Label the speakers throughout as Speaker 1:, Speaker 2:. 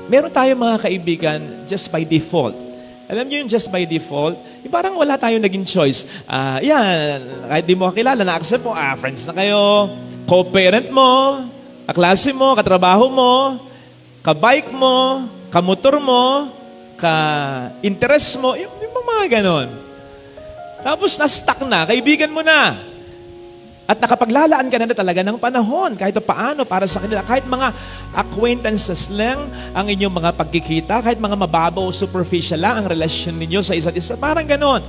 Speaker 1: Meron tayong mga kaibigan just by default. Alam niyo yung just by default, parang wala tayong naging choice. Yan, kahit di mo kakilala, na-accept mo, friends na kayo, co-parent mo, kaklase mo, katrabaho mo, ka-bike mo, ka-motor mo, ka-interest mo, yung mga ganon. Tapos na-stuck na, kaibigan mo na. At nakapaglalaan ka na talaga ng panahon kahit paano para sa kanila. Kahit mga acquaintances lang ang inyong mga pagkikita, kahit mga mababaw o superficial lang ang relasyon ninyo sa isa't isa. Parang ganon.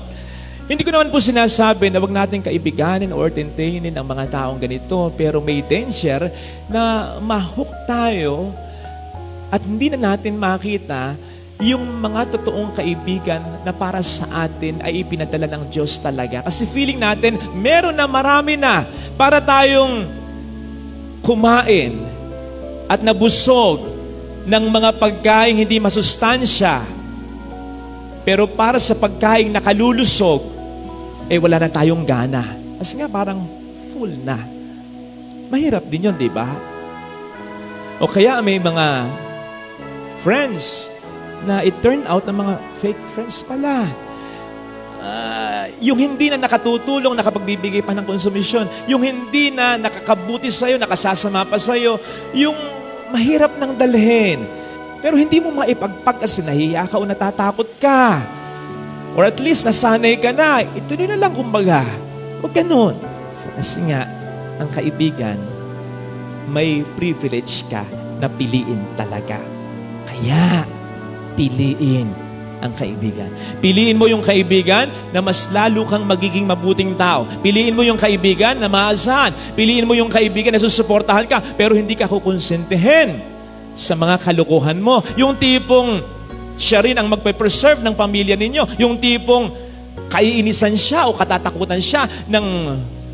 Speaker 1: Hindi ko naman po sinasabi na wag natin kaibiganin or entertainin ang mga taong ganito. Pero may danger na ma-hook tayo at hindi na natin makita yung mga totoong kaibigan na para sa atin ay ipinadala ng Diyos talaga. Kasi feeling natin, meron na marami na para tayong kumain at nabusog ng mga pagkain hindi masustansya. Pero para sa pagkain nakalulusog, wala na tayong gana. Kasi nga parang full na. Mahirap din yun, di ba? O kaya may mga friends na it turned out na mga fake friends pala. Yung hindi na nakatutulong, nakapagbibigay pa ng konsumisyon, yung hindi na nakakabuti sa'yo, nakasasama pa sa'yo, yung mahirap nang dalhin. Pero hindi mo maipagpag kasi nahiya ka o natatakot ka. Or at least nasanay ka na. Ito na lang kumbaga. Huwag ganun. Kasi nga, ang kaibigan, may privilege ka na piliin talaga. Kaya, piliin ang kaibigan. Piliin mo yung kaibigan na mas lalo kang magiging mabuting tao. Piliin mo yung kaibigan na maasahan. Piliin mo yung kaibigan na susuportahan ka pero hindi ka kukonsintihin sa mga kalukuhan mo. Yung tipong siya rin ang magpe-preserve ng pamilya ninyo. Yung tipong kaiinisan siya o katatakutan siya ng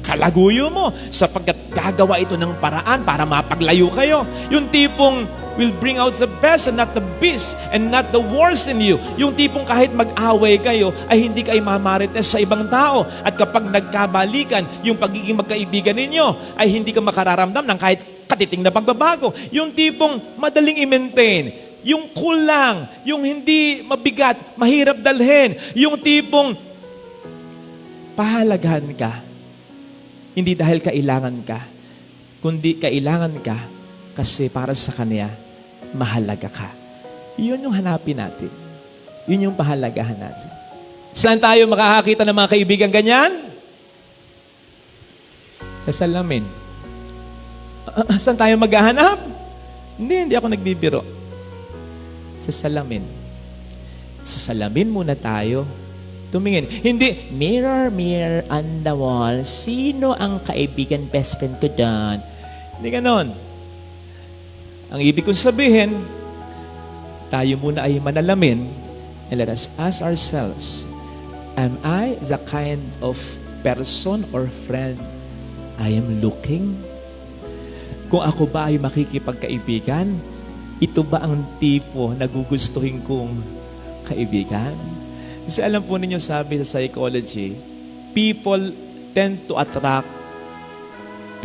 Speaker 1: kalaguyo mo sapagkat gagawa ito ng paraan para mapaglayo kayo. Yung tipong will bring out the best and not the beast and not the worst in you. Yung tipong kahit mag-away kayo ay hindi kayo mamarites sa ibang tao. At kapag nagkabalikan, yung pagiging magkaibigan ninyo ay hindi ka makararamdam ng kahit katiting na pagbabago. Yung tipong madaling i-maintain. Yung cool lang. Yung hindi mabigat, mahirap dalhin. Yung tipong pahalagahan ka. Hindi dahil kailangan ka, kundi kailangan ka kasi para sa Kanya, mahalaga ka. Yun yung hanapin natin. Yun yung pahalagahan natin. Saan tayo makakakita ng mga kaibigan ganyan? Sa salamin. Saan tayo maghahanap? Hindi ako nagbibiro. Sa salamin. Sa salamin muna tayo tumingin. Hindi, mirror, mirror on the wall. Sino ang kaibigan, best friend ko doon? Hindi ganon. Ang ibig kong sabihin, tayo muna ay manalamin and let us ask ourselves, am I the kind of person or friend I am looking? Kung ako ba ay makikipagkaibigan, ito ba ang tipo na gugustuhin kong kaibigan? Kasi alam po ninyo, sabi sa psychology, people tend to attract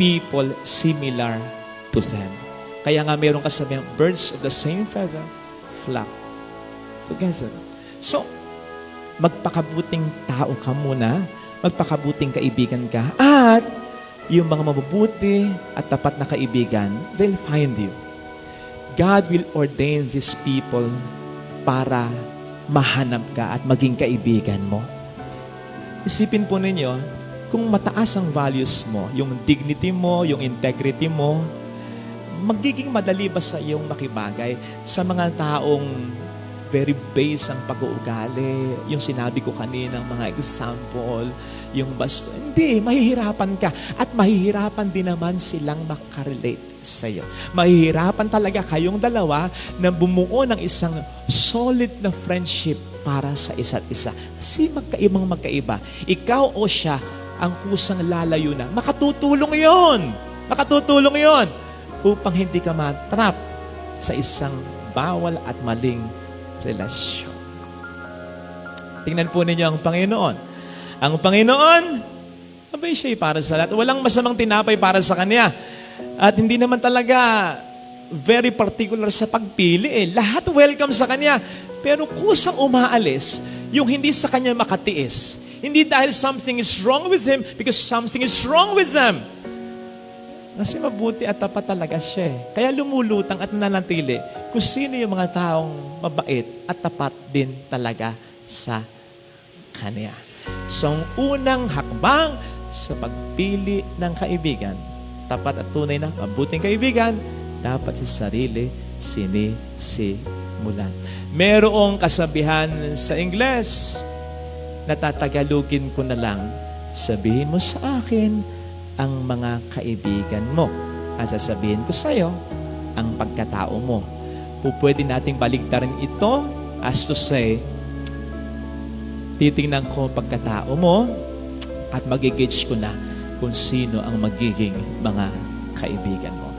Speaker 1: people similar to them. Kaya nga mayroong kasabihan, birds of the same feather flock together. So, magpakabuting tao ka muna, magpakabuting kaibigan ka, at yung mga mabubuti at tapat na kaibigan, they'll find you. God will ordain these people para mahanap ka at maging kaibigan mo. Isipin po ninyo, kung mataas ang values mo, yung dignity mo, yung integrity mo, magiging madali ba sa iyong makibagay sa mga taong very base ang pag-uugali, yung sinabi ko kanina, mga example, yung basta, hindi, mahihirapan ka. At mahihirapan din naman silang makarelate sa iyo. Mahihirapan talaga kayong dalawa na bumuo ng isang solid na friendship para sa isa't isa. Kasi magkaibang magkaiba. Ikaw o siya ang kusang lalayo na. Makatutulong yon. Makatutulong yon upang hindi ka matrap sa isang bawal at maling relasyon. Tingnan po ninyo ang Panginoon. Ang Panginoon, abay siya'y para sa lahat. Walang masamang tinapay para sa Kanya. At hindi naman talaga very particular sa pagpili eh. Lahat welcome sa kanya. Pero kusang umaalis yung hindi sa kanya makatiis. Hindi dahil something is wrong with him, because something is wrong with them. Kasi mabuti at tapat talaga siya eh. Kaya lumulutang at nananatili kung sino yung mga taong mabait at tapat din talaga sa kanya. So, ang unang hakbang sa pagpili ng kaibigan, tapat at tunay na mabuting kaibigan, dapat sa sarili sinisimulan. Merong kasabihan sa Ingles, natatagalugin ko na lang, sabihin mo sa akin ang mga kaibigan mo at sasabihin ko sa iyo ang pagkatao mo. Pwede nating baligtarin ito as to say, titingnan ko ang pagkatao mo at magigage ko na kung sino ang magiging mga kaibigan mo.